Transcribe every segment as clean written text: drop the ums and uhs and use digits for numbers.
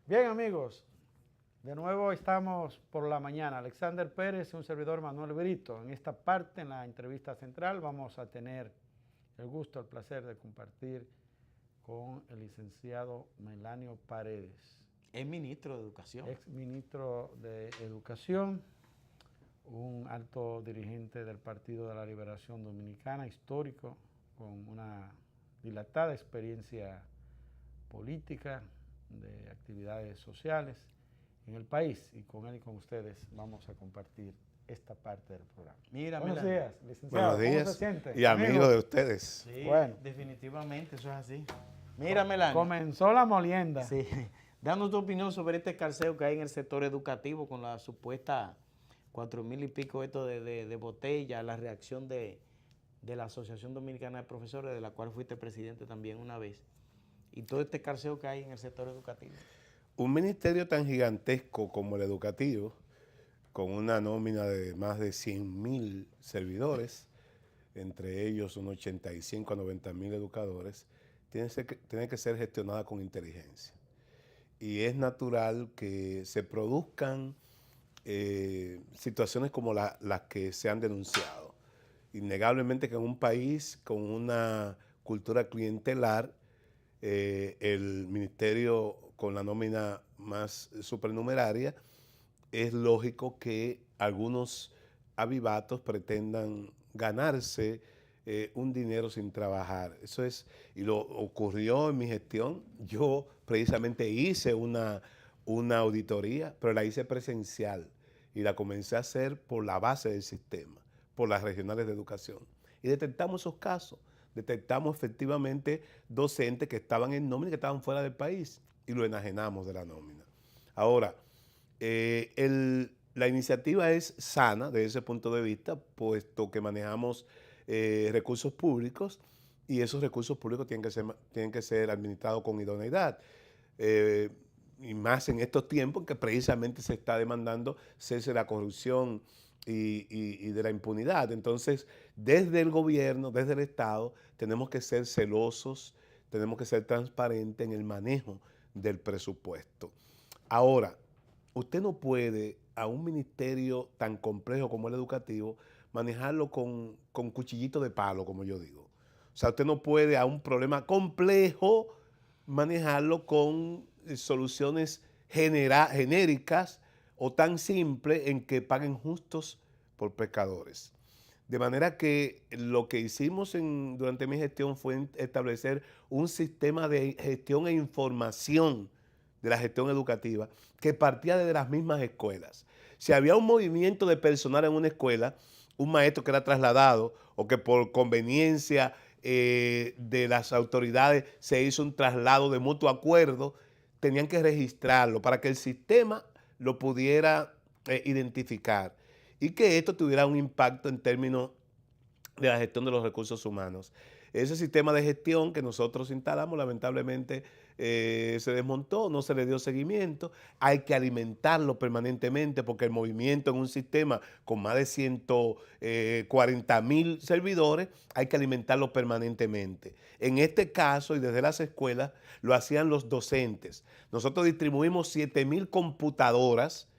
Bien, amigos, de nuevo estamos por la mañana. Alexander Pérez y un servidor Manuel Brito. En esta parte, en la entrevista central, vamos a tener el gusto, el placer de compartir con el licenciado Melanio Paredes. Es ministro de Educación. Ex ministro de Educación, un alto dirigente del Partido de la Liberación Dominicana, histórico, con una dilatada experiencia política, de actividades sociales en el país, y con él y con ustedes vamos a compartir esta parte del programa. Mira, Buenos Melanio. días, licenciado. Buenos días. ¿Cómo se siente? Y amigo de ustedes. Sí, Bueno. definitivamente, eso es así. Mira, Melanio. Comenzó la molienda. Sí, dando tu opinión sobre este escarceo que hay en el sector educativo con la supuesta 4,000 y pico esto de botella, la reacción de la Asociación Dominicana de Profesores, de la cual fuiste presidente también una vez, y todo este escarceo que hay en el sector educativo. Un ministerio tan gigantesco como el educativo, con una nómina de más de 100.000 servidores, entre ellos unos 85 a 90.000 educadores, tiene que ser gestionada con inteligencia. Y es natural que se produzcan situaciones como las que se han denunciado. Innegablemente que en un país con una cultura clientelar, el ministerio con la nómina más supernumeraria, es lógico que algunos avivatos pretendan ganarse un dinero sin trabajar. Eso es, y lo ocurrió en mi gestión. Yo precisamente hice una auditoría, pero la hice presencial y la comencé a hacer por la base del sistema, por las regionales de educación. Y detectamos esos casos. Detectamos efectivamente docentes que estaban en nómina y que estaban fuera del país y lo enajenamos de la nómina. Ahora, la iniciativa es sana desde ese punto de vista, puesto que manejamos recursos públicos y esos recursos públicos tienen que ser administrados con idoneidad. Y más en estos tiempos que precisamente se está demandando cese de la corrupción y de la impunidad. Entonces, desde el gobierno, desde el Estado, tenemos que ser celosos, tenemos que ser transparentes en el manejo del presupuesto. Ahora, usted no puede a un ministerio tan complejo como el educativo manejarlo con cuchillito de palo, como yo digo. O sea, usted no puede a un problema complejo manejarlo con soluciones genéricas o tan simples en que paguen justos por pecadores. De manera que lo que hicimos durante mi gestión fue establecer un sistema de gestión e información de la gestión educativa que partía de las mismas escuelas. Si había un movimiento de personal en una escuela, un maestro que era trasladado o que por conveniencia de las autoridades se hizo un traslado de mutuo acuerdo, tenían que registrarlo para que el sistema lo pudiera identificar y que esto tuviera un impacto en términos de la gestión de los recursos humanos. Ese sistema de gestión que nosotros instalamos, lamentablemente se desmontó, no se le dio seguimiento. Hay que alimentarlo permanentemente porque el movimiento en un sistema con más de 140.000 servidores, hay que alimentarlo permanentemente. En este caso, y desde las escuelas, lo hacían los docentes. Nosotros distribuimos 7.000 computadoras,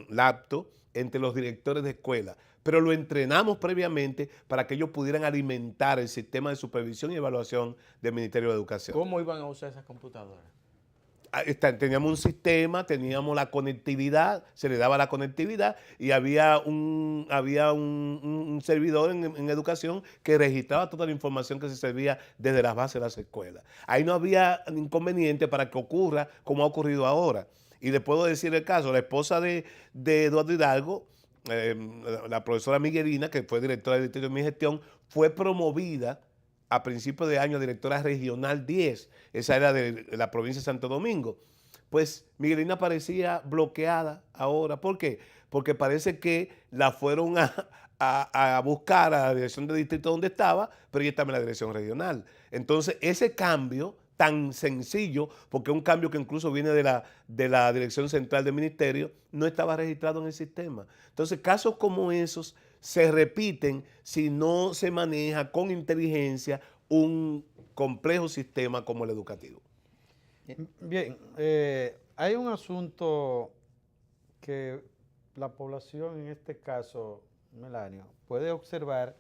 laptop, entre los directores de escuela, pero lo entrenamos previamente para que ellos pudieran alimentar el sistema de supervisión y evaluación del Ministerio de Educación. ¿Cómo iban a usar esas computadoras? Teníamos un sistema, teníamos la conectividad, se le daba la conectividad y había un servidor en educación que registraba toda la información que se servía desde las bases de las escuelas. Ahí no había inconveniente para que ocurra como ha ocurrido ahora. Y le puedo decir el caso, la esposa de Eduardo Hidalgo, la profesora Miguelina, que fue directora del distrito de mi gestión, fue promovida a principios de año a directora regional 10, esa era de la provincia de Santo Domingo. Pues Miguelina parecía bloqueada ahora. ¿Por qué? Porque parece que la fueron a buscar a la dirección de distrito donde estaba, pero ella estaba en la dirección regional. Entonces, ese cambio tan sencillo, porque es un cambio que incluso viene de la dirección central del ministerio, no estaba registrado en el sistema. Entonces, casos como esos se repiten si no se maneja con inteligencia un complejo sistema como el educativo. Bien, hay un asunto que la población, en este caso, Melanio, puede observar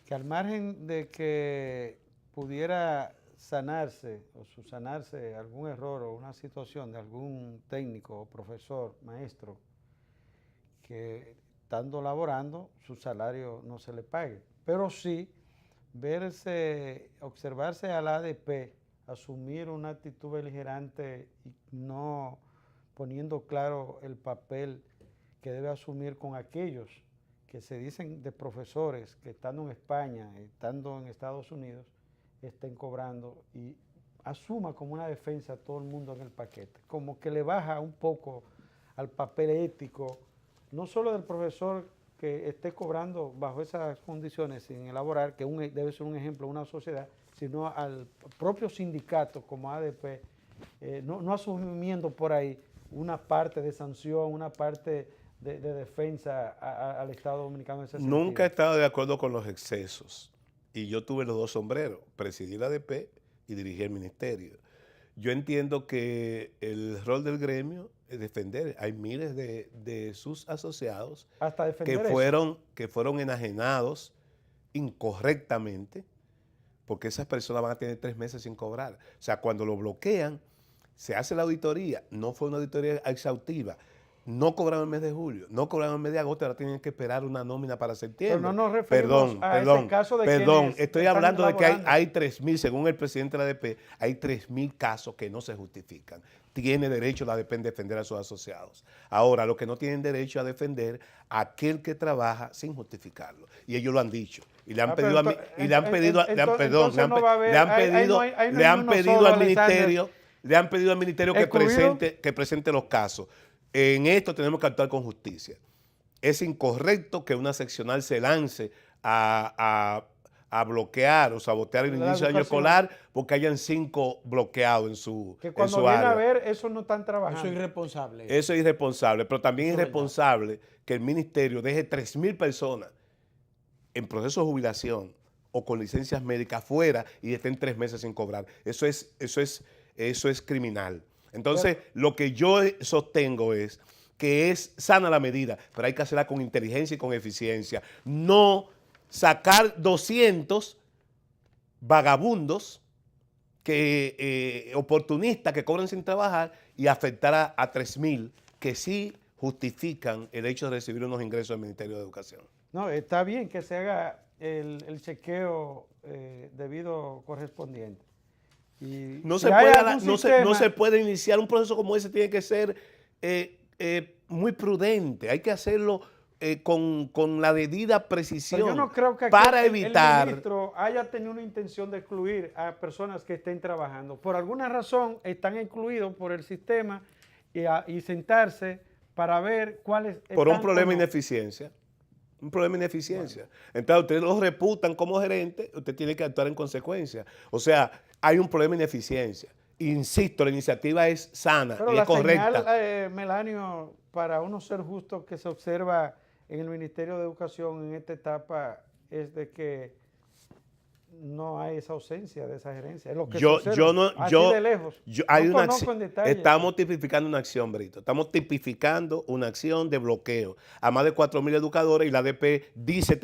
que al margen de que pudiera sanarse o subsanarse algún error o una situación de algún técnico o profesor, maestro, que estando laborando, su salario no se le pague. Pero sí observarse al ADP, asumir una actitud beligerante y no poniendo claro el papel que debe asumir con aquellos que se dicen de profesores que estando en España, estando en Estados Unidos, estén cobrando y asuma como una defensa a todo el mundo en el paquete, como que le baja un poco al papel ético, no solo del profesor que esté cobrando bajo esas condiciones sin elaborar, que debe ser un ejemplo de una sociedad, sino al propio sindicato como ADP, no asumiendo por ahí una parte de sanción, una parte de defensa al Estado Dominicano en ese sentido. Nunca he estado de acuerdo con los excesos. Y yo tuve los dos sombreros, presidí la ADP y dirigí el ministerio. Yo entiendo que el rol del gremio es defender. Hay miles de sus asociados hasta defender que fueron enajenados incorrectamente, porque esas personas van a tener 3 meses sin cobrar. O sea, cuando lo bloquean, se hace la auditoría, no fue una auditoría exhaustiva. No cobraron el mes de julio, no cobraron el mes de agosto, ahora tienen que esperar una nómina para septiembre. Pero no nos referimos a ese caso de quienes estoy hablando de que hay 3.000, según el presidente de la ADP, hay 3.000 casos que no se justifican. Tiene derecho la ADP en defender a sus asociados. Ahora, los que no tienen derecho a defender a aquel que trabaja sin justificarlo. Y ellos lo han dicho. Y le han pedido al ministerio que presente los casos. En esto tenemos que actuar con justicia. Es incorrecto que una seccional se lance a bloquear o sabotear el inicio del año escolar porque hayan 5 bloqueados en su área. Que cuando viene a ver, eso no están trabajando. Eso es irresponsable. Eso es irresponsable, pero también es irresponsable que el ministerio deje 3.000 personas en proceso de jubilación o con licencias médicas fuera y estén 3 meses sin cobrar. Eso es criminal. Entonces, lo que yo sostengo es que es sana la medida, pero hay que hacerla con inteligencia y con eficiencia. No sacar 200 vagabundos, oportunistas que cobran sin trabajar y afectar a 3.000 que sí justifican el hecho de recibir unos ingresos del Ministerio de Educación. No, está bien que se haga el chequeo debido correspondiente. Y no se puede iniciar un proceso como ese, tiene que ser muy prudente, hay que hacerlo con la debida precisión. Pero yo no creo que para evitar el ministro haya tenido una intención de excluir a personas que estén trabajando. Por alguna razón están excluidos por el sistema y sentarse para ver cuáles por un problema de ineficiencia. Un problema de ineficiencia. Bueno. Entonces, ustedes los reputan como gerente, usted tiene que actuar en consecuencia. O sea, hay un problema de ineficiencia. Insisto, la iniciativa es sana y es correcta. Señal, Melanio, para uno ser justo, que se observa en el Ministerio de Educación en esta etapa es de que no hay esa ausencia de esa gerencia. Es lo que de lejos. Estamos tipificando una acción, Brito. Estamos tipificando una acción de bloqueo a más de 4.000 educadores y la ADP dice,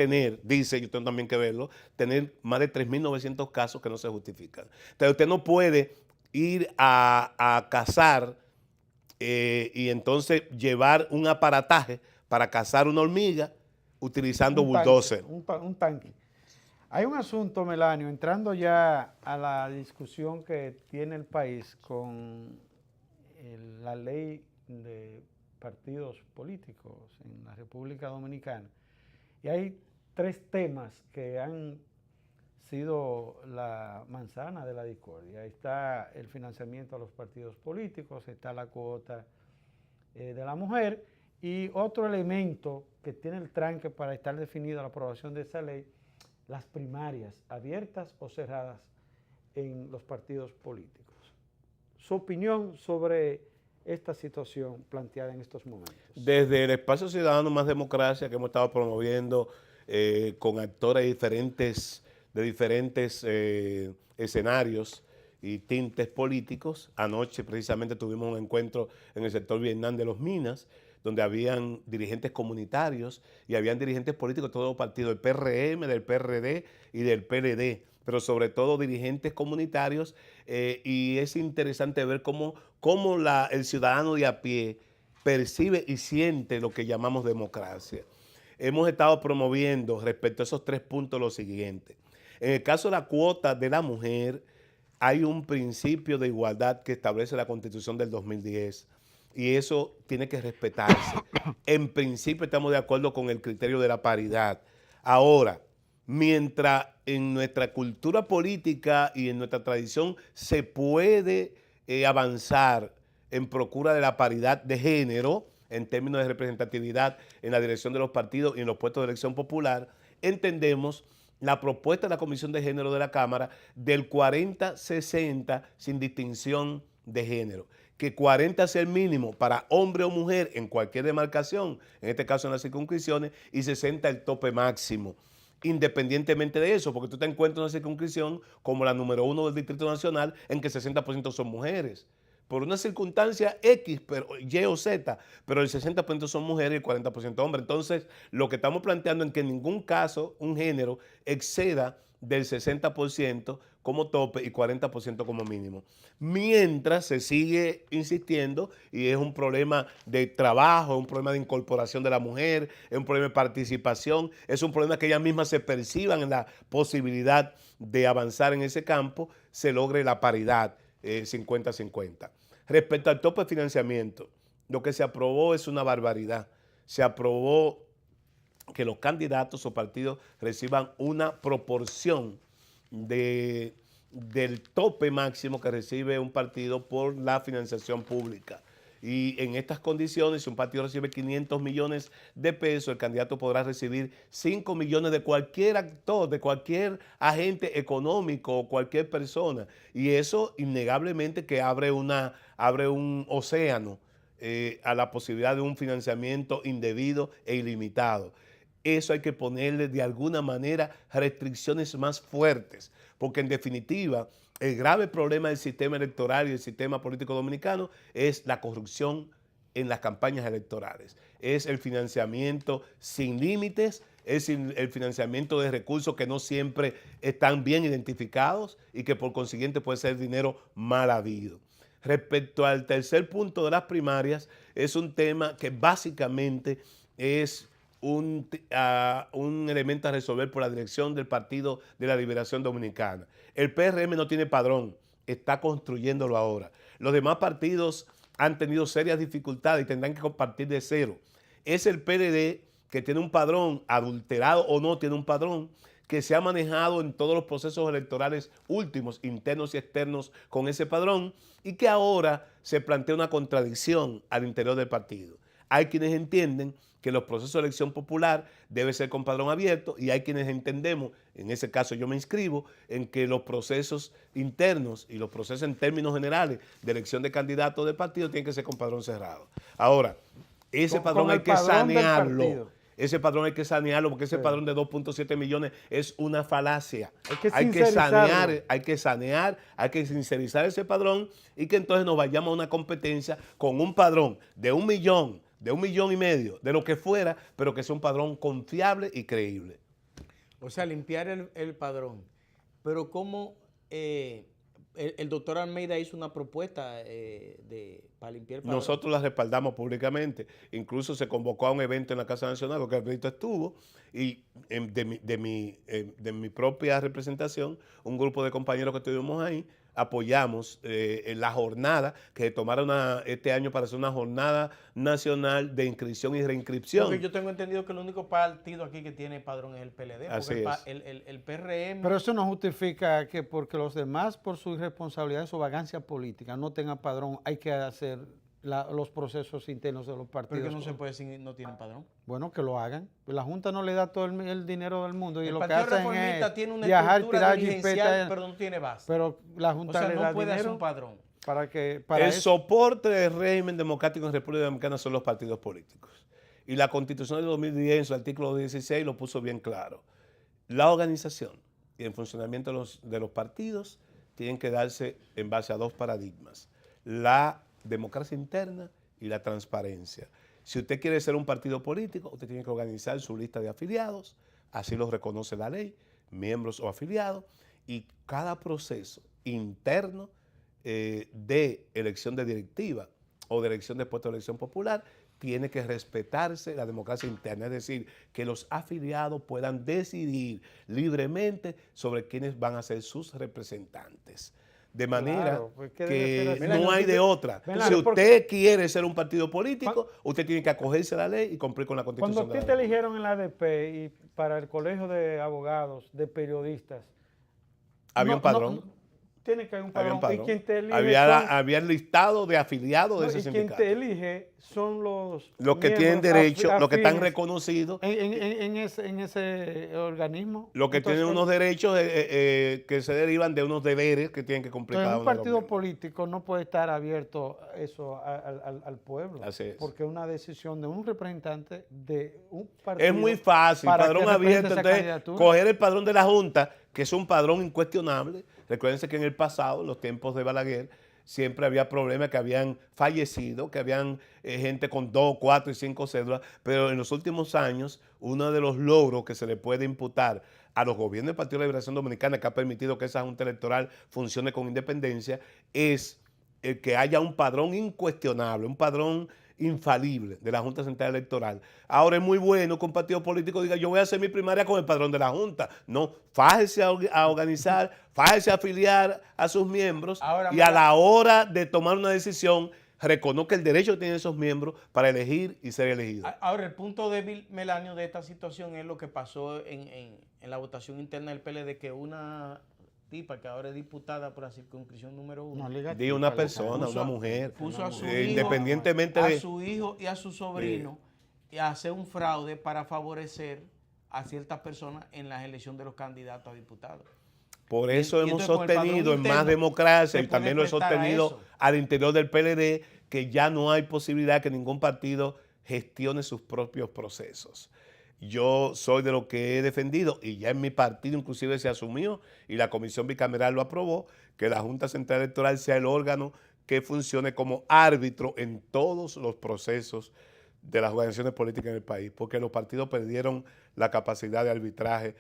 yo tengo también que verlo, tener más de 3.900 casos que no se justifican. Entonces usted no puede ir a cazar y entonces llevar un aparataje para cazar una hormiga utilizando bulldozer. Un tanque. Hay un asunto, Melanio, entrando ya a la discusión que tiene el país con la ley de partidos políticos en la República Dominicana. Y hay 3 temas que han sido la manzana de la discordia. Ahí está el financiamiento a los partidos políticos, está la cuota de la mujer y otro elemento que tiene el tranque para estar definida la aprobación de esa ley, las primarias, abiertas o cerradas en los partidos políticos. Su opinión sobre esta situación planteada en estos momentos. Desde el Espacio Ciudadano Más Democracia, que hemos estado promoviendo con actores de diferentes escenarios y tintes políticos. Anoche precisamente tuvimos un encuentro en el sector Vietnam de los Minas, donde habían dirigentes comunitarios y habían dirigentes políticos de todos los partidos, del PRM, del PRD y del PLD, pero sobre todo dirigentes comunitarios, y es interesante ver cómo el ciudadano de a pie percibe y siente lo que llamamos democracia. Hemos estado promoviendo respecto a esos 3 puntos lo siguiente. En el caso de la cuota de la mujer, hay un principio de igualdad que establece la Constitución del 2010 y eso tiene que respetarse. En principio estamos de acuerdo con el criterio de la paridad. Ahora, mientras en nuestra cultura política y en nuestra tradición se puede avanzar en procura de la paridad de género, en términos de representatividad en la dirección de los partidos y en los puestos de elección popular, entendemos la propuesta de la Comisión de Género de la Cámara del 40-60 sin distinción de género. Que 40 sea el mínimo para hombre o mujer en cualquier demarcación, en este caso en las circunscripciones, y 60 el tope máximo. Independientemente de eso, porque tú te encuentras en una circunscripción como la número 1 del Distrito Nacional, en que 60% son mujeres. Por una circunstancia X, pero Y o Z, pero el 60% son mujeres y el 40% hombres. Entonces, lo que estamos planteando es que en ningún caso un género exceda del 60% como tope y 40% como mínimo. Mientras se sigue insistiendo, y es un problema de trabajo, es un problema de incorporación de la mujer, es un problema de participación, es un problema que ellas mismas se perciban en la posibilidad de avanzar en ese campo, se logre la paridad 50-50. Respecto al tope de financiamiento, lo que se aprobó es una barbaridad. Se aprobó que los candidatos o partidos reciban una proporción del tope máximo que recibe un partido por la financiación pública. Y en estas condiciones, si un partido recibe 500 millones de pesos, el candidato podrá recibir 5 millones de cualquier actor, de cualquier agente económico o cualquier persona. Y eso innegablemente que abre un océano a la posibilidad de un financiamiento indebido e ilimitado. Eso hay que ponerle de alguna manera restricciones más fuertes, porque en definitiva el grave problema del sistema electoral y del sistema político dominicano es la corrupción en las campañas electorales. Es el financiamiento sin límites, es el financiamiento de recursos que no siempre están bien identificados y que por consiguiente puede ser dinero mal habido. Respecto al tercer punto de las primarias, es un tema que básicamente es un elemento a resolver por la dirección del Partido de la Liberación Dominicana. El PRM no tiene padrón, está construyéndolo ahora. Los demás partidos han tenido serias dificultades y tendrán que compartir de cero. Es el PLD que tiene un padrón, adulterado o no tiene un padrón, que se ha manejado en todos los procesos electorales últimos, internos y externos, con ese padrón, y que ahora se plantea una contradicción al interior del partido. Hay quienes entienden que los procesos de elección popular deben ser con padrón abierto y hay quienes entendemos, en ese caso yo me inscribo, en que los procesos internos y los procesos en términos generales de elección de candidatos de partido tienen que ser con padrón cerrado. Ahora, ese padrón hay que sanearlo. Ese padrón hay que sanearlo porque ese padrón de 2.7 millones es una falacia. Hay que sanear, hay que sincerizar ese padrón y que entonces nos vayamos a una competencia con un padrón de 1 millón, de 1,5 millones, de lo que fuera, pero que sea un padrón confiable y creíble. O sea, limpiar el padrón. Pero ¿cómo el doctor Almeida hizo una propuesta para limpiar el padrón? Nosotros la respaldamos públicamente. Incluso se convocó a un evento en la Casa Nacional, porque Alberto estuvo, y de mi propia representación, un grupo de compañeros que estuvimos ahí, apoyamos en la jornada que tomaron este año para hacer una jornada nacional de inscripción y reinscripción. Porque yo tengo entendido que el único partido aquí que tiene padrón es el PLD. Así el PRM... Pero eso no justifica que porque los demás, por su irresponsabilidad o vagancia política, no tengan padrón, hay que hacer los procesos internos de los partidos. ¿Pero que no se puede si no tienen padrón? Bueno, que lo hagan. La Junta no le da todo el dinero del mundo y el lo que Partido hacen Reformista es tiene una viajar, estructura tirar dirigencial, pero no tiene base. Pero la Junta le da no puede dinero hacer un padrón. El soporte del régimen democrático en República Dominicana son los partidos políticos. Y la Constitución de 2010, en su artículo 16, lo puso bien claro. La organización y el funcionamiento de los partidos tienen que darse en base a dos paradigmas: la democracia interna y la transparencia. Si usted quiere ser un partido político, usted tiene que organizar su lista de afiliados, así lo reconoce la ley, miembros o afiliados, y cada proceso interno de elección de directiva o de elección de puesto de elección popular tiene que respetarse la democracia interna, es decir, que los afiliados puedan decidir libremente sobre quiénes van a ser sus representantes. De manera Claro, pues que debe ser no hay de otra. Si usted quiere ser un partido político, usted tiene que acogerse a la ley y cumplir con la Constitución. Cuando a ti te eligieron en la ADP y para el colegio de abogados, de periodistas, había un padrón. Tiene que haber un padrón. Había un Y quien te elige había el listado de afiliados de ese sindicato. Y quien te elige son los que tienen derecho, los que están reconocidos en ese organismo. Los que tienen unos derechos que se derivan de unos deberes que tienen que cumplir cada uno. Un partido político no puede estar abierto eso al pueblo. Así es. Porque es una decisión de un representante de un partido. Es muy fácil, padrón abierto. Entonces, coger el padrón de la Junta, que es un padrón incuestionable. Recuérdense que en el pasado, en los tiempos de Balaguer, siempre había problemas, que habían fallecido, que habían gente con 2, 4 y 5 cédulas, pero en los últimos años, uno de los logros que se le puede imputar a los gobiernos del Partido de la Liberación Dominicana, que ha permitido que esa Junta Electoral funcione con independencia, es el que haya un padrón incuestionable, un padrón infalible de la Junta Central Electoral. Ahora es muy bueno que un partido político diga: yo voy a hacer mi primaria con el padrón de la Junta. No, fájese a organizar, fájese a afiliar a sus miembros y a la hora de tomar una decisión reconozca el derecho que tienen esos miembros para elegir y ser elegidos. Ahora, el punto débil, Melanio, de esta situación es lo que pasó en la votación interna del PLD, que una tipa que ahora es diputada por la circunscripción número 1. De una persona, una mujer. Puso a su independientemente hijo, a su hijo y a su sobrino y a hacer un fraude para favorecer a ciertas personas en la elección de los candidatos a diputados. Por eso hemos sostenido en Más Democracia, y también lo he sostenido al interior del PLD, que ya no hay posibilidad que ningún partido gestione sus propios procesos. Yo soy de lo que he defendido, y ya en mi partido inclusive se asumió, y la Comisión Bicameral lo aprobó, que la Junta Central Electoral sea el órgano que funcione como árbitro en todos los procesos de las organizaciones políticas en el país, porque los partidos perdieron la capacidad de arbitraje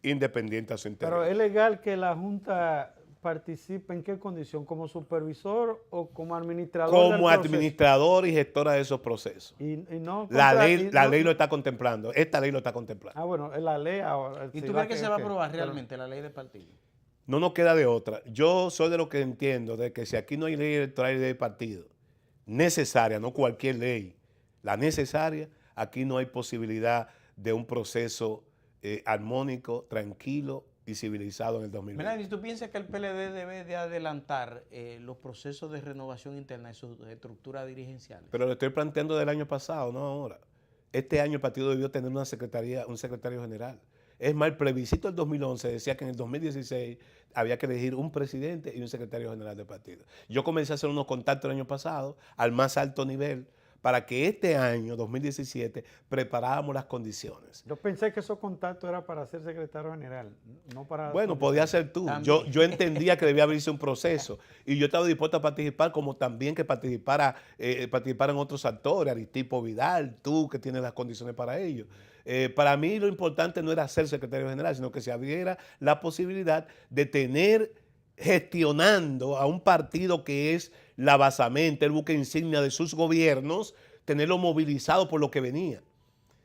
independiente a su interés. Pero ¿es legal que la Junta participe en qué condición? ¿Como supervisor o como administrador? Como administrador y gestora de esos procesos. La ley lo está contemplando. Esta ley lo está contemplando. Ah, bueno, es la ley ahora. ¿Y tú crees que se va a aprobar realmente la ley del partido? No nos queda de otra. Yo soy de lo que entiendo, de que si aquí no hay ley electoral y ley de partido necesaria, no cualquier ley, la necesaria, aquí no hay posibilidad de un proceso armónico, tranquilo y civilizado en el 2020. Melanie, ¿tú piensas que el PLD debe de adelantar los procesos de renovación interna de su estructura dirigencial? Pero lo estoy planteando del año pasado, no ahora. Este año el partido debió tener una secretaría, un secretario general. Es más, el plebiscito del 2011 decía que en el 2016 había que elegir un presidente y un secretario general del partido. Yo comencé a hacer unos contactos el año pasado al más alto nivel para que este año, 2017, preparáramos las condiciones. Yo pensé que esos contactos eran para ser secretario general, no para... Bueno, podía ser tú. Yo entendía que debía abrirse un proceso y yo estaba dispuesto a participar, como también que participaran otros actores, Aristipo Vidal, tú que tienes las condiciones para ello. Para mí lo importante no era ser secretario general, sino que se abriera la posibilidad de tener gestionando a un partido que es la basamenta, el buque insignia de sus gobiernos, tenerlo movilizado por lo que venía.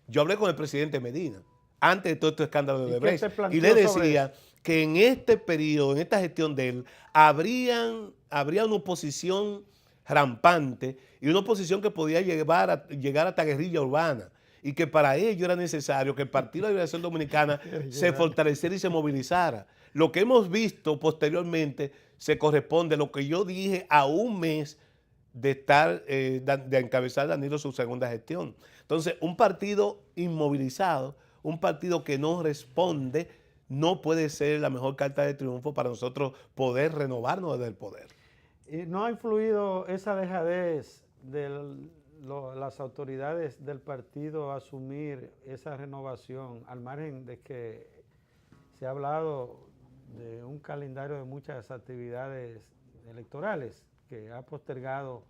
Yo hablé con el presidente Medina, antes de todo este escándalo de Odebrecht, y le decía que en este periodo, en esta gestión de él, habría una oposición rampante y una oposición que podía llegar hasta guerrilla urbana, y que para ello era necesario que el Partido de la Liberación Dominicana se fortaleciera y se movilizara. Lo que hemos visto posteriormente se corresponde a lo que yo dije a un mes de encabezar Danilo su segunda gestión. Entonces, un partido inmovilizado, un partido que no responde, no puede ser la mejor carta de triunfo para nosotros poder renovarnos desde el poder. ¿Y no ha influido esa dejadez de las autoridades del partido a asumir esa renovación, al margen de que se ha hablado de un calendario de muchas actividades electorales que ha postergado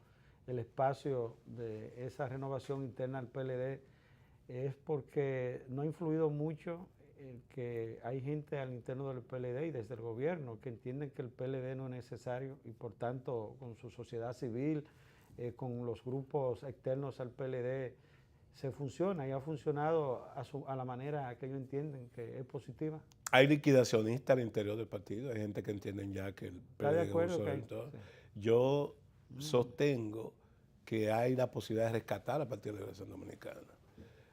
el espacio de esa renovación interna al PLD, es porque no ha influido mucho que hay gente al interno del PLD y desde el gobierno que entienden que el PLD no es necesario y por tanto con su sociedad civil, con los grupos externos al PLD, se funciona y ha funcionado a la manera que ellos entienden que es positiva. Hay liquidacionistas al interior del partido, hay gente que entienden ya que el ¿Está de PLD acuerdo? es Que un todo. sí. Yo sostengo que hay la posibilidad de rescatar al Partido de la Liberación Dominicana.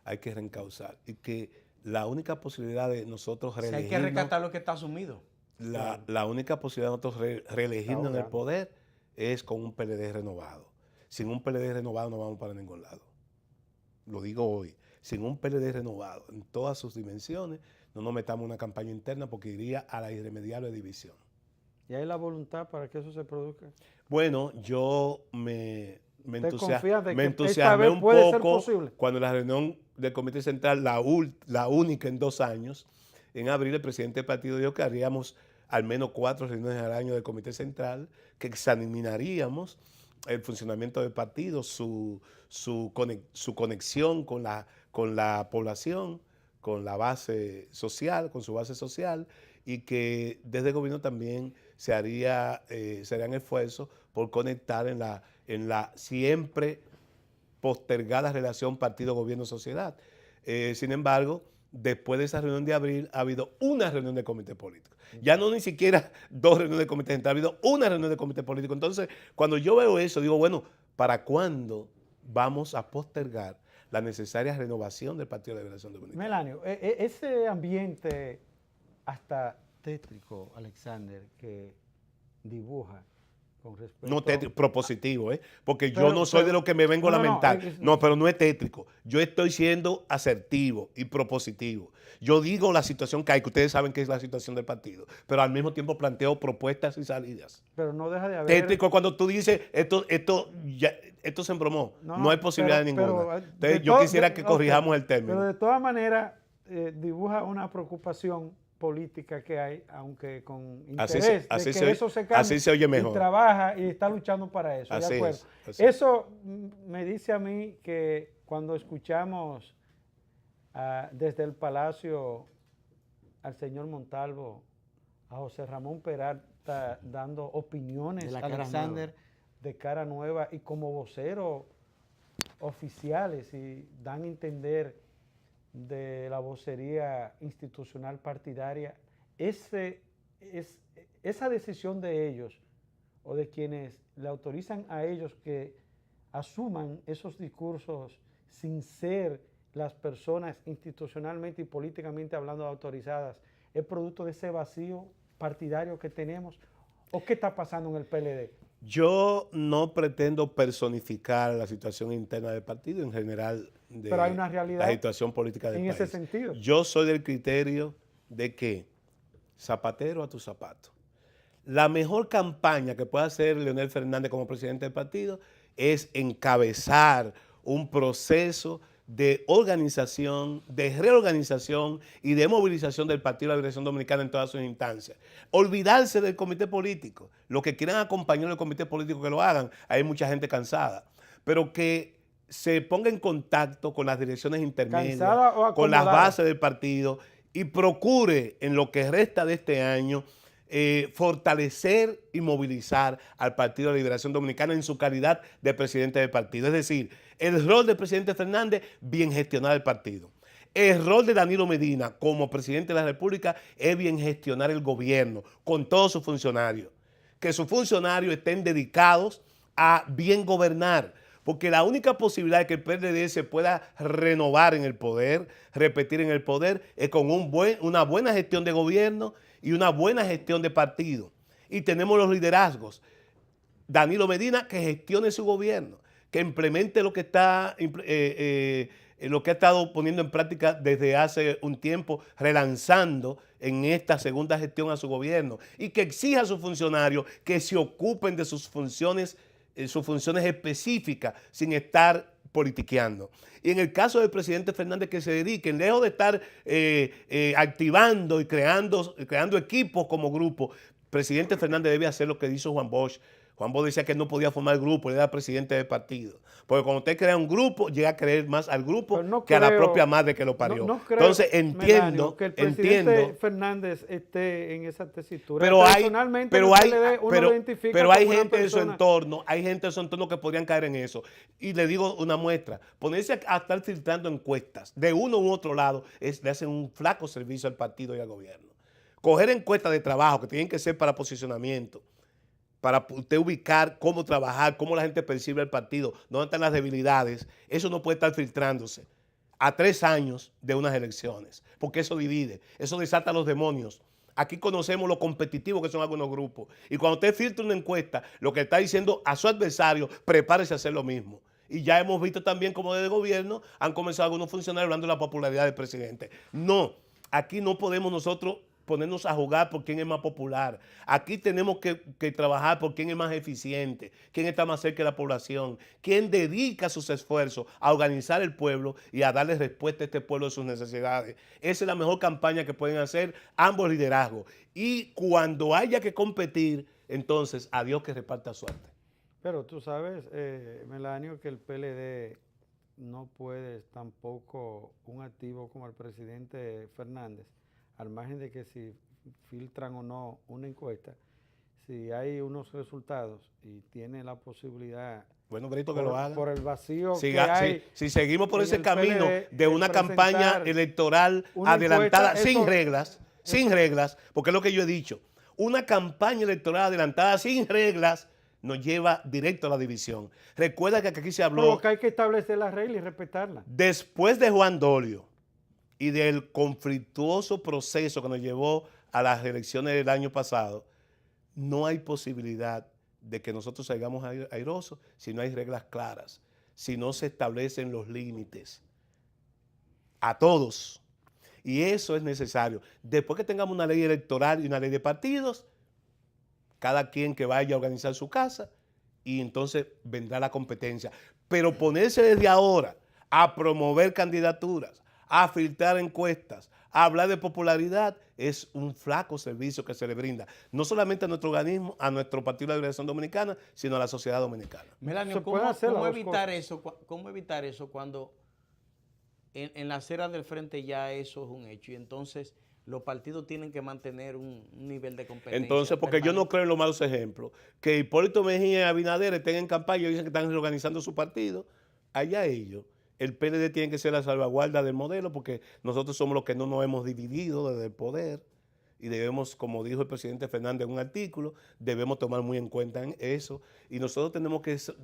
Hay que reencauzar y que la única posibilidad de nosotros Si reelegirnos, hay que rescatar lo que está asumido. la única posibilidad de nosotros reelegirnos en el poder es con un PLD renovado. Sin un PLD renovado no vamos para ningún lado. Lo digo hoy. Sin un PLD renovado en todas sus dimensiones, no nos metamos en una campaña interna porque iría a la irremediable división. ¿Y hay la voluntad para que eso se produzca? Bueno, yo me confía de que entusiasmé esta vez un puede ser poco posible? cuando la reunión del Comité Central, la única en 2 años, en abril el presidente del partido dijo que haríamos al menos 4 reuniones al año del Comité Central, que examinaríamos el funcionamiento del partido, su conexión con la población, con la base social, con su base social, y que desde el gobierno también se harían esfuerzos por conectar en la siempre postergada relación partido-gobierno-sociedad. Sin embargo, después de esa reunión de abril ha habido una reunión de comité político. Ya no ni siquiera 2 reuniones de comité central, ha habido una reunión de comité político. Entonces, cuando yo veo eso, digo, bueno, ¿para cuándo vamos a postergar la necesaria renovación del Partido de la Liberación Dominicana? Melanio, ese ambiente hasta tétrico, Alexander, que dibuja con respecto... No tétrico, propositivo, porque yo Pero- no soy de pero- lo que me vengo a no, no, lamentar. es- No, pero no es tétrico. Yo estoy siendo asertivo y propositivo. Yo digo la situación que hay, que ustedes saben que es la situación del partido, pero al mismo tiempo planteo propuestas y salidas. Pero no deja de haber... Tétrico es cuando tú dices, esto se embromó, no hay posibilidad ninguna. Entonces, yo quisiera que corrijamos el término. Pero de todas maneras, dibuja una preocupación política que hay, aunque con interés de que eso se cambie. Así se oye mejor. Y trabaja y está luchando para eso. Así de acuerdo. es, así Eso me dice a mí que cuando escuchamos desde el Palacio al señor Montalvo, a José Ramón Peralta dando opiniones, De la cara Alexander, de cara nueva y como vocero oficiales y dan a entender de la vocería institucional partidaria, esa decisión de ellos o de quienes le autorizan a ellos que asuman esos discursos sin ser las personas institucionalmente y políticamente hablando autorizadas, ¿es producto de ese vacío partidario que tenemos? ¿O qué está pasando en el PLD? Yo no pretendo personificar la situación interna del partido en general de Pero hay una realidad la situación política del en país. ese sentido. Yo soy del criterio de que zapatero a tu zapato. La mejor campaña que puede hacer Leonel Fernández como presidente del partido es encabezar un proceso de organización, de reorganización y de movilización del Partido de la Liberación Dominicana en todas sus instancias. Olvidarse del comité político. Los que quieran acompañar al comité político que lo hagan, hay mucha gente cansada. Pero que se ponga en contacto con las direcciones intermedias, con las bases del partido y procure en lo que resta de este año fortalecer y movilizar al Partido de la Liberación Dominicana en su calidad de presidente del partido. Es decir, el rol del presidente Fernández, bien gestionar el partido. El rol de Danilo Medina como presidente de la República es bien gestionar el gobierno con todos sus funcionarios. Que sus funcionarios estén dedicados a bien gobernar. Porque la única posibilidad de que el PLD se pueda renovar en el poder, repetir en el poder, es con una buena gestión de gobierno y una buena gestión de partido. Y tenemos los liderazgos. Danilo Medina, que gestione su gobierno, que implemente lo que ha estado poniendo en práctica desde hace un tiempo, relanzando en esta segunda gestión a su gobierno, y que exija a sus funcionarios que se ocupen de sus funciones específicas, sin estar politiqueando. Y en el caso del presidente Fernández, que se dediquen, lejos de estar activando y creando equipos como grupo, presidente Fernández debe hacer lo que hizo Juan Bosch. Juan Bosch decía que él no podía formar grupo, él era presidente del partido. Porque cuando usted crea un grupo, llega a creer más al grupo que a la propia madre que lo parió. No creo, entonces entiendo, Melanio, que el presidente Fernández esté en esa tesitura. Pero hay gente de su entorno, que podrían caer en eso. Y le digo una muestra, ponerse a estar filtrando encuestas de uno u otro lado le hacen un flaco servicio al partido y al gobierno. Coger encuestas de trabajo que tienen que ser para posicionamiento, para usted ubicar cómo trabajar, cómo la gente percibe el partido, dónde están las debilidades, eso no puede estar filtrándose a 3 años de unas elecciones, porque eso divide, eso desata a los demonios. Aquí conocemos lo competitivos que son algunos grupos, y cuando usted filtra una encuesta, lo que está diciendo a su adversario, prepárese a hacer lo mismo. Y ya hemos visto también cómo desde el gobierno han comenzado algunos funcionarios hablando de la popularidad del presidente. No, aquí no podemos nosotros ponernos a jugar por quién es más popular. Aquí tenemos que trabajar por quién es más eficiente, quién está más cerca de la población, quién dedica sus esfuerzos a organizar el pueblo y a darle respuesta a este pueblo de sus necesidades. Esa es la mejor campaña que pueden hacer ambos liderazgos. Y cuando haya que competir, entonces a Dios que reparta suerte. Pero tú sabes, Melanio, que el PLD no puede tampoco un activo como el presidente Fernández, al margen de que si filtran o no una encuesta, si hay unos resultados y tiene la posibilidad, bueno, Brito, que lo haga. Por el vacío que hay. Si seguimos por ese camino de una campaña electoral adelantada, sin reglas, porque es lo que yo he dicho, una campaña electoral adelantada sin reglas nos lleva directo a la división. Recuerda que aquí se habló... Pero que hay que establecer las reglas y respetarlas. Después de Juan Dolio y del conflictuoso proceso que nos llevó a las elecciones del año pasado, no hay posibilidad de que nosotros salgamos airosos si no hay reglas claras, si no se establecen los límites a todos. Y eso es necesario. Después que tengamos una ley electoral y una ley de partidos, cada quien que vaya a organizar su casa y entonces vendrá la competencia. Pero ponerse desde ahora a promover candidaturas, a filtrar encuestas, a hablar de popularidad, es un flaco servicio que se le brinda, no solamente a nuestro organismo, a nuestro Partido de la Liberación Dominicana, sino a la sociedad dominicana. Melanio, ¿cómo evitar eso cuando en la acera del frente ya eso es un hecho y entonces los partidos tienen que mantener un nivel de competencia? Entonces, porque yo no creo en los malos ejemplos, que Hipólito Mejía y Abinader estén en campaña y dicen que están reorganizando su partido, allá ellos. El PLD tiene que ser la salvaguarda del modelo porque nosotros somos los que no nos hemos dividido desde el poder y debemos, como dijo el presidente Fernández en un artículo, debemos tomar muy en cuenta eso y nosotros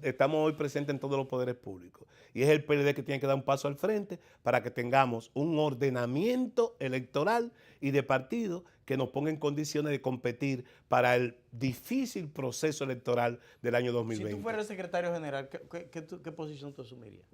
estamos hoy presentes en todos los poderes públicos y es el PLD que tiene que dar un paso al frente para que tengamos un ordenamiento electoral y de partido que nos ponga en condiciones de competir para el difícil proceso electoral del año 2020. Si tú fueras secretario general, ¿qué posición tú asumirías?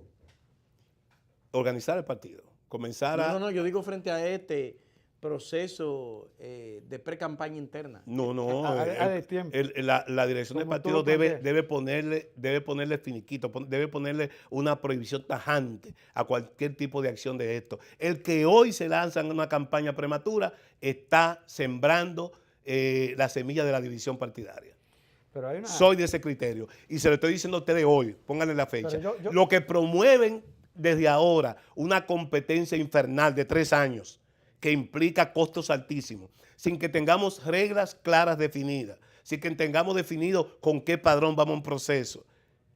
Organizar el partido, comenzar a... No, yo digo frente a este proceso de pre-campaña interna. La dirección del partido debe ponerle finiquito, debe ponerle una prohibición tajante a cualquier tipo de acción de esto. El que hoy se lanza en una campaña prematura está sembrando la semilla de la división partidaria. Pero soy de ese criterio y se lo estoy diciendo a ustedes hoy, pónganle la fecha. Lo que promueven desde ahora una competencia infernal de 3 años que implica costos altísimos, sin que tengamos reglas claras definidas, sin que tengamos definido con qué padrón vamos a un proceso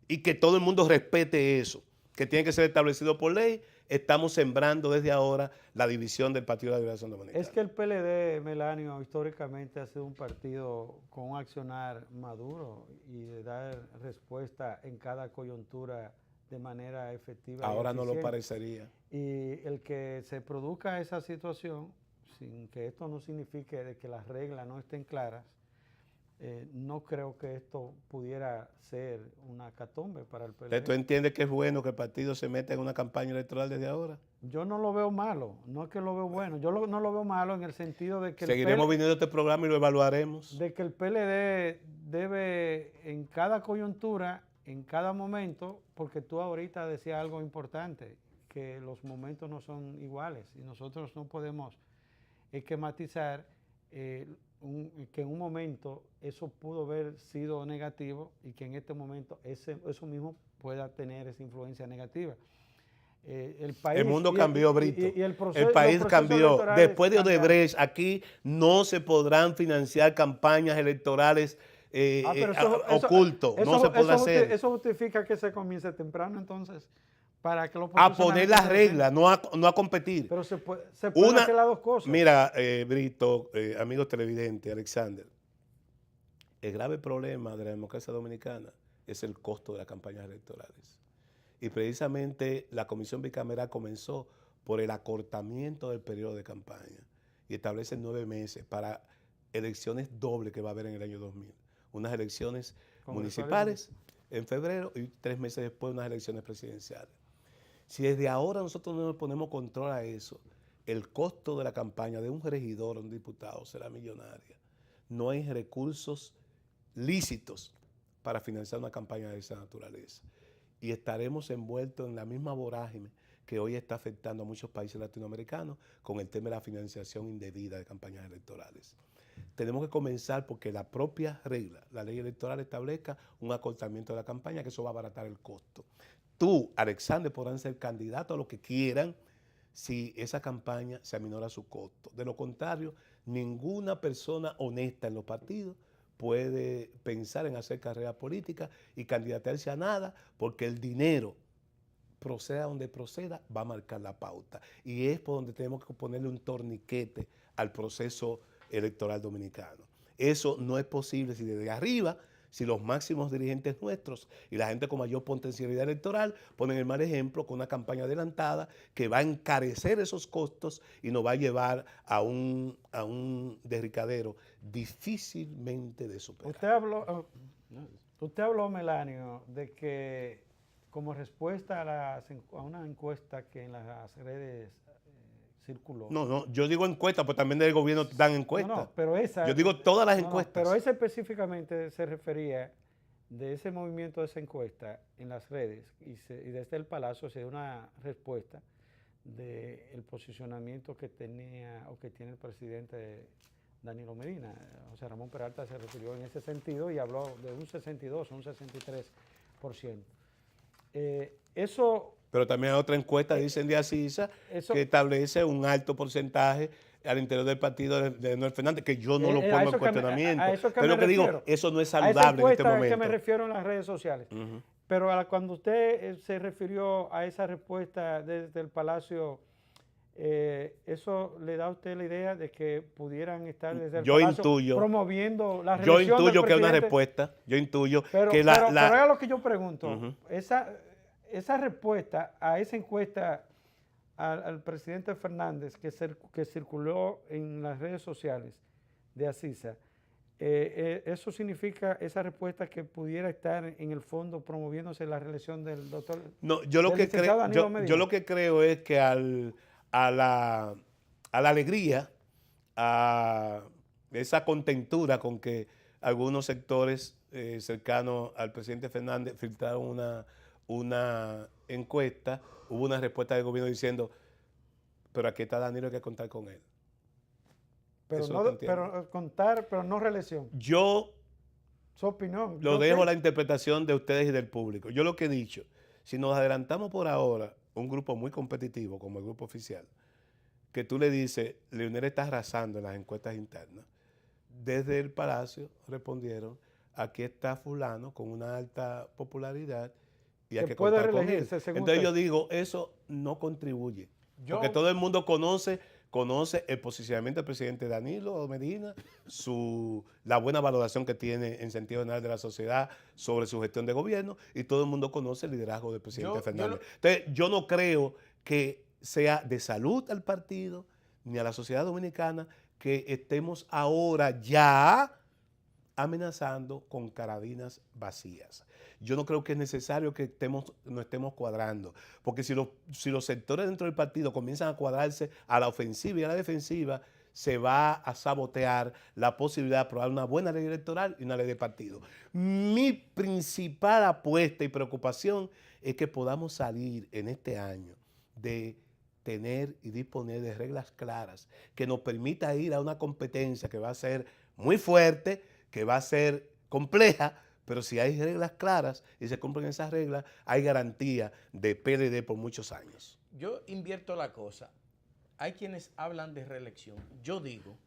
y que todo el mundo respete eso, que tiene que ser establecido por ley, estamos sembrando desde ahora la división del Partido de la Liberación Dominicana. Es que el PLD, Melanio, históricamente ha sido un partido con un accionar maduro y de dar respuesta en cada coyuntura de manera efectiva. Ahora no lo parecería. Y el que se produzca esa situación, sin que esto no signifique de que las reglas no estén claras, no creo que esto pudiera ser una catombe para el PLD. ¿Tú entiendes que es bueno que el partido se meta en una campaña electoral desde ahora? Yo no lo veo malo, no es que lo veo bueno, yo no lo veo malo en el sentido de que... Seguiremos viniendo a este programa y lo evaluaremos. De que el PLD debe en cada coyuntura en cada momento, porque tú ahorita decías algo importante, que los momentos no son iguales y nosotros no podemos esquematizar que en un momento eso pudo haber sido negativo y que en este momento eso mismo pueda tener esa influencia negativa. El mundo cambió, Brito. El país cambió. Electorales Después de Odebrecht, aquí no se podrán financiar campañas electorales ocultos. No se podrá hacer. Eso justifica que se comience temprano, entonces, para que los A poner las reglas, no a competir. Pero se puede hacer las dos cosas. Mira, Brito, amigos televidentes, Alexander, el grave problema de la democracia dominicana es el costo de las campañas electorales. Y precisamente la Comisión Bicameral comenzó por el acortamiento del periodo de campaña y establece 9 meses para elecciones dobles que va a haber en el año 2000. Unas elecciones municipales en febrero y 3 meses después unas elecciones presidenciales. Si desde ahora nosotros no nos ponemos control a eso, el costo de la campaña de un regidor o un diputado será millonaria. No hay recursos lícitos para financiar una campaña de esa naturaleza. Y estaremos envueltos en la misma vorágine que hoy está afectando a muchos países latinoamericanos con el tema de la financiación indebida de campañas electorales. Tenemos que comenzar porque la propia regla, la ley electoral, establezca un acortamiento de la campaña, que eso va a abaratar el costo. Tú, Alexander, podrán ser candidato a lo que quieran si esa campaña se aminora su costo. De lo contrario, ninguna persona honesta en los partidos puede pensar en hacer carrera política y candidatarse a nada, porque el dinero, proceda donde proceda, va a marcar la pauta. Y es por donde tenemos que ponerle un torniquete al proceso electoral dominicano. Eso no es posible si desde arriba, si los máximos dirigentes nuestros y la gente con mayor potencialidad electoral ponen el mal ejemplo con una campaña adelantada que va a encarecer esos costos y nos va a llevar a un derricadero difícilmente de superar. Usted habló, Melanio, de que como respuesta a una encuesta que en las redes circuló. No, yo digo encuesta, pues también del gobierno dan encuestas. No, pero esa... Yo digo todas las encuestas. Pero esa específicamente se refería de ese movimiento de esa encuesta en las redes y desde el Palacio se dio una respuesta del posicionamiento que tenía o que tiene el presidente Danilo Medina. José Ramón Peralta se refirió en ese sentido y habló de un 62 o un 63%. Pero también hay otra encuesta, dicen de Asisa, que establece un alto porcentaje al interior del partido de Leonel Fernández, que yo no lo pongo en cuestionamiento. Pero que digo, eso no es saludable en este momento. A esa que me refiero en las redes sociales. Pero cuando usted se refirió a esa respuesta desde el Palacio, ¿eso le da a usted la idea de que pudieran estar desde el Palacio promoviendo la reelección del presidente? Yo intuyo que es una respuesta. Yo intuyo pero era lo que yo pregunto. Esa respuesta a esa encuesta al presidente Fernández que circuló en las redes sociales de Asisa, ¿eso significa esa respuesta que pudiera estar en el fondo promoviéndose la reelección del doctor? No, yo lo que creo es que a la alegría, a esa contentura con que algunos sectores cercanos al presidente Fernández filtraron una encuesta, hubo una respuesta del gobierno diciendo, pero aquí está Danilo, hay que contar con él. Pero no reelección. Yo su opinión. Lo dejo a la interpretación de ustedes y del público. Yo lo que he dicho, si nos adelantamos por ahora, un grupo muy competitivo como el grupo oficial, que tú le dices, Leonel está arrasando en las encuestas internas, desde el Palacio respondieron, aquí está fulano con una alta popularidad y hay que contar con él. Entonces yo digo, eso no contribuye. Porque todo el mundo conoce el posicionamiento del presidente Danilo Medina, la buena valoración que tiene en sentido general de la sociedad sobre su gestión de gobierno, y todo el mundo conoce el liderazgo del presidente Fernández. Entonces yo no creo que sea de salud al partido ni a la sociedad dominicana que estemos ahora ya amenazando con carabinas vacías. Yo no creo que es necesario que nos estemos cuadrando, porque si los sectores dentro del partido comienzan a cuadrarse a la ofensiva y a la defensiva, se va a sabotear la posibilidad de aprobar una buena ley electoral y una ley de partido. Mi principal apuesta y preocupación es que podamos salir en este año de tener y disponer de reglas claras que nos permita ir a una competencia que va a ser muy fuerte, que va a ser compleja, pero si hay reglas claras y se cumplen esas reglas, hay garantía de PLD por muchos años. Yo invierto la cosa. Hay quienes hablan de reelección. Yo digo,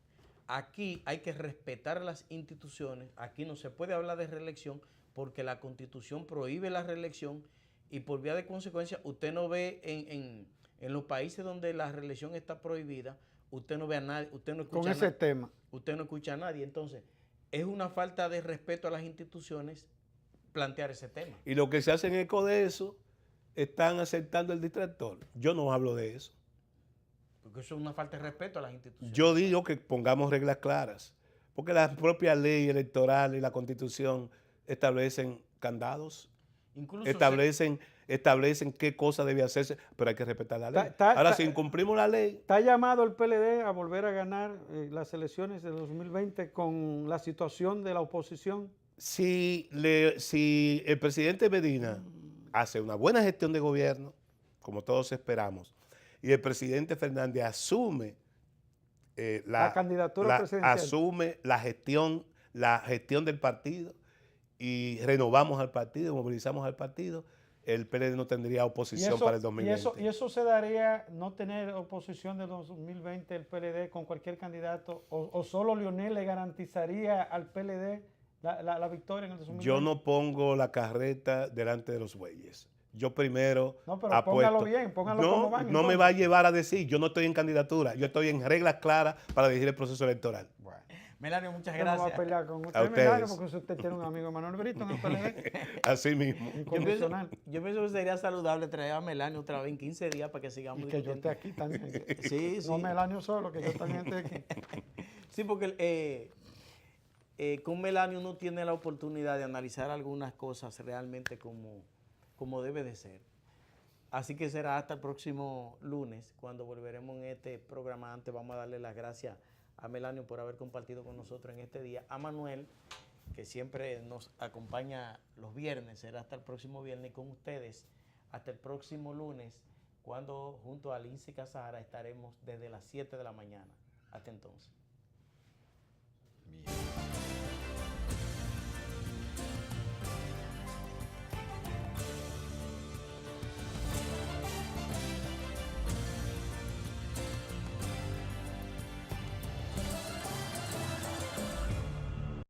aquí hay que respetar las instituciones, aquí no se puede hablar de reelección porque la Constitución prohíbe la reelección y por vía de consecuencia usted no ve en los países donde la reelección está prohibida, usted no ve a nadie, usted no escucha con ese tema. Usted no escucha a nadie. Entonces, es una falta de respeto a las instituciones plantear ese tema. Y lo que se hacen eco de eso, están aceptando el distractor. Yo no hablo de eso. Porque eso es una falta de respeto a las instituciones. Yo digo que pongamos reglas claras, porque la propia ley electoral y la Constitución establecen candados, Incluso establecen qué cosa debe hacerse, pero hay que respetar la ley. Ahora, si incumplimos la ley... ¿Está llamado el PLD a volver a ganar las elecciones de 2020 con la situación de la oposición? Si el presidente Medina hace una buena gestión de gobierno, como todos esperamos, y el presidente Fernández asume la candidatura presidencial, asume la gestión del partido y renovamos al partido, movilizamos al partido, el PLD no tendría oposición para el 2020. ¿Y eso se daría no tener oposición del 2020 el PLD con cualquier candidato? ¿O solo Leonel le garantizaría al PLD la victoria en el 2020? Yo no pongo la carreta delante de los bueyes. Yo primero no, pero apuesto. Póngalo bien, póngalo como van. No me va a llevar a decir, yo no estoy en candidatura, yo estoy en reglas claras para dirigir el proceso electoral. Bueno. Melanio, muchas gracias. No voy a pelear con usted, Melanio, porque usted tiene un amigo Manuel Brito en el PLD. Así mismo. Yo pienso que sería saludable traer a Melanio otra vez en 15 días para que sigamos y que yo esté aquí también. Sí, no Melanio solo, que yo también esté aquí. Sí, porque con Melanio uno tiene la oportunidad de analizar algunas cosas realmente como debe de ser. Así que será hasta el próximo lunes, cuando volveremos en este programa. Antes vamos a darle las gracias a Melanio por haber compartido con nosotros en este día. A Manuel, que siempre nos acompaña los viernes. Será hasta el próximo viernes con ustedes. Hasta el próximo lunes, cuando junto a Lindsay Casara estaremos desde las 7 de la mañana. Hasta entonces. Bien.